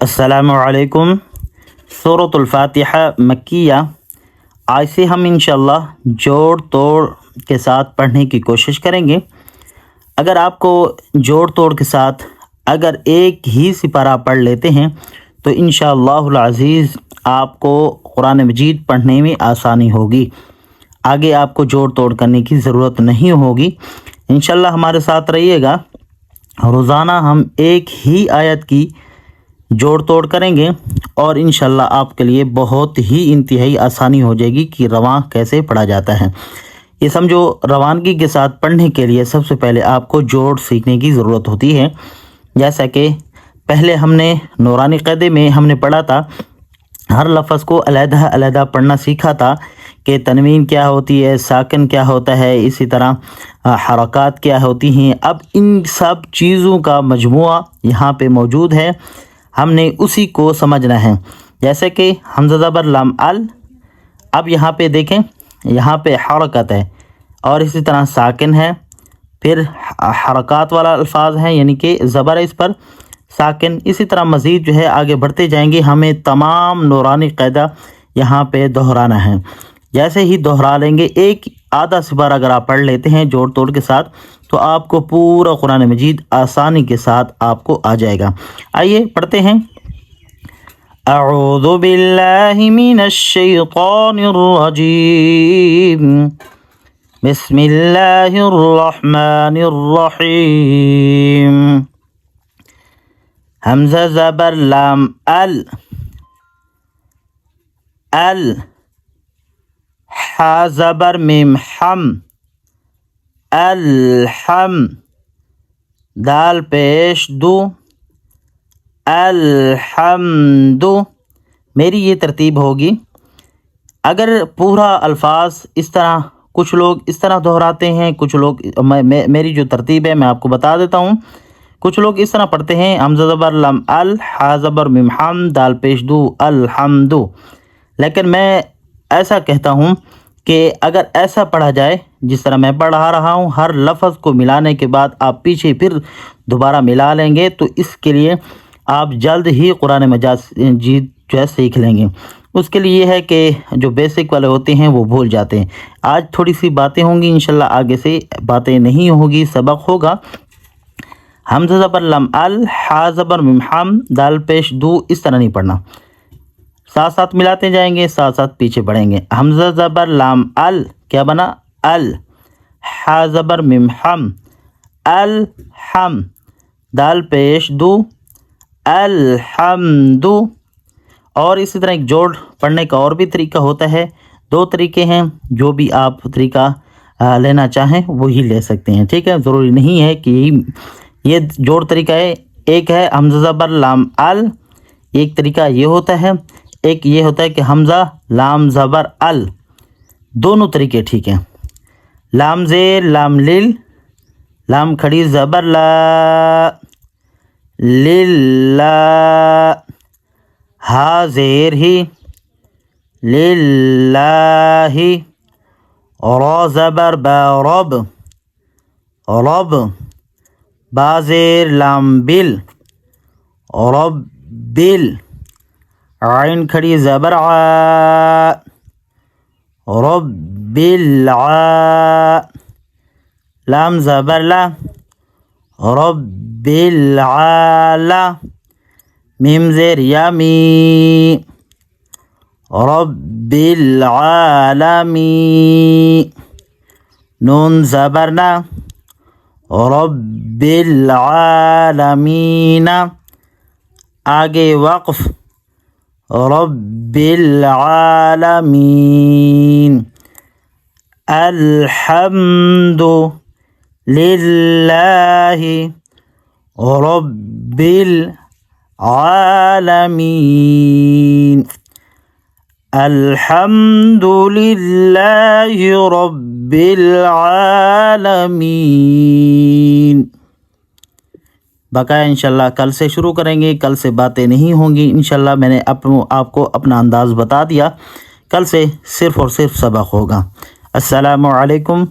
السلام علیکم۔ سورۃ الفاتحہ مکیہ، آج سے ہم انشاءاللہ جوڑ توڑ کے ساتھ پڑھنے کی کوشش کریں گے۔ اگر آپ کو جوڑ توڑ کے ساتھ اگر ایک ہی سپارہ پڑھ لیتے ہیں تو انشاءاللہ العزیز آپ کو قرآن مجید پڑھنے میں آسانی ہوگی، آگے آپ کو جوڑ توڑ کرنے کی ضرورت نہیں ہوگی۔ انشاءاللہ ہمارے ساتھ رہیے گا، روزانہ ہم ایک ہی آیت کی جوڑ توڑ کریں گے اور انشاءاللہ آپ کے لیے بہت ہی انتہائی آسانی ہو جائے گی کہ رواں کیسے پڑھا جاتا ہے۔ یہ سمجھو، روانگی کے ساتھ پڑھنے کے لیے سب سے پہلے آپ کو جوڑ سیکھنے کی ضرورت ہوتی ہے۔ جیسا کہ پہلے ہم نے نورانی قاعدے میں ہم نے پڑھا تھا، ہر لفظ کو علیحدہ علیحدہ پڑھنا سیکھا تھا کہ تنوین کیا ہوتی ہے، ساکن کیا ہوتا ہے، اسی طرح حرکات کیا ہوتی ہیں۔ اب ان سب چیزوں کا مجموعہ یہاں پہ موجود ہے، ہم نے اسی کو سمجھنا ہے۔ جیسے کہ حمزہ زبر لام ال، اب یہاں پہ دیکھیں، یہاں پہ حرکت ہے اور اسی طرح ساکن ہے، پھر حرکات والا الفاظ ہیں یعنی کہ زبر ہے اس پر، ساکن، اسی طرح مزید جو ہے آگے بڑھتے جائیں گے۔ ہمیں تمام نورانی قاعدہ یہاں پہ دہرانا ہے۔ جیسے ہی دہرا لیں گے، ایک آدھا سپارہ اگر آپ پڑھ لیتے ہیں جوڑ توڑ کے ساتھ تو آپ کو پورا قرآن مجید آسانی کے ساتھ آپ کو آ جائے گا۔ آئیے پڑھتے ہیں۔ اعوذ باللہ من الشیطان الرجیم، بسم اللہ الرحمن الرحیم۔ حمزہ زبر لام ال، ال، حا زبر میم حم، الحم، دال پیش دو، الحمد۔ میری یہ ترتیب ہوگی، اگر پورا الفاظ اس طرح، کچھ لوگ اس طرح دہراتے ہیں، کچھ لوگ میری جو ترتیب ہے میں آپ کو بتا دیتا ہوں۔ کچھ لوگ اس طرح پڑھتے ہیں، حمزہ زبر لم ال، حا زبر میم حم، دال پیش دو، الحمد۔ لیکن میں ایسا کہتا ہوں کہ اگر ایسا پڑھا جائے جس طرح میں پڑھا رہا ہوں، ہر لفظ کو ملانے کے بعد آپ پیچھے پھر دوبارہ ملا لیں گے تو اس کے لیے آپ جلد ہی قرآن مجید جو ہے سیکھ لیں گے۔ اس کے لیے یہ ہے کہ جو بیسک والے ہوتے ہیں وہ بھول جاتے ہیں۔ آج تھوڑی سی باتیں ہوں گی، انشاءاللہ آگے سے باتیں نہیں ہوگی، سبق ہوگا۔ حمزہ زبر لم ال، حا زبر میم حم، دال پیش دو، اس طرح نہیں پڑھنا، ساتھ ساتھ ملاتے جائیں گے، ساتھ ساتھ پیچھے بڑھیں گے۔ حمزہ زبر لام ال کیا بنا؟ ال، حا زبر میم حم، الحم، دال پیش دو، الحمد۔ اور اسی طرح ایک جوڑ پڑھنے کا اور بھی طریقہ ہوتا ہے، دو طریقے ہیں، جو بھی آپ طریقہ لینا چاہیں وہی لے سکتے ہیں، ٹھیک ہے؟ ضروری نہیں ہے کہ یہ جوڑ طریقہ ہے۔ ایک ہے حمزہ زبر لام ال، ایک طریقہ یہ ہوتا ہے، ایک یہ ہوتا ہے کہ حمزہ لام زبر ال، دونوں طریقے ٹھیک ہیں۔ لام زیر لام لل، لام کھڑی زبر لا، للہ، ہا زیر ہی، للہ، را زبر با رب، رب، با زیر لام بل، رب بل، عین کھڑی زبر عا، رب العا، لام زبر لا، رب العالا، میم زیر یا می، رب العالمی، نون زبر نا، رب العالمین، آگے وقف، رب العالمین، الحمد للہ رب العالمین، الحمد للہ رب العالمین۔ بقایا انشاءاللہ کل سے شروع کریں گے، کل سے باتیں نہیں ہوں گی انشاءاللہ۔ میں نے آپ کو اپنا انداز بتا دیا، کل سے صرف اور صرف سبق ہوگا۔ السلام علیکم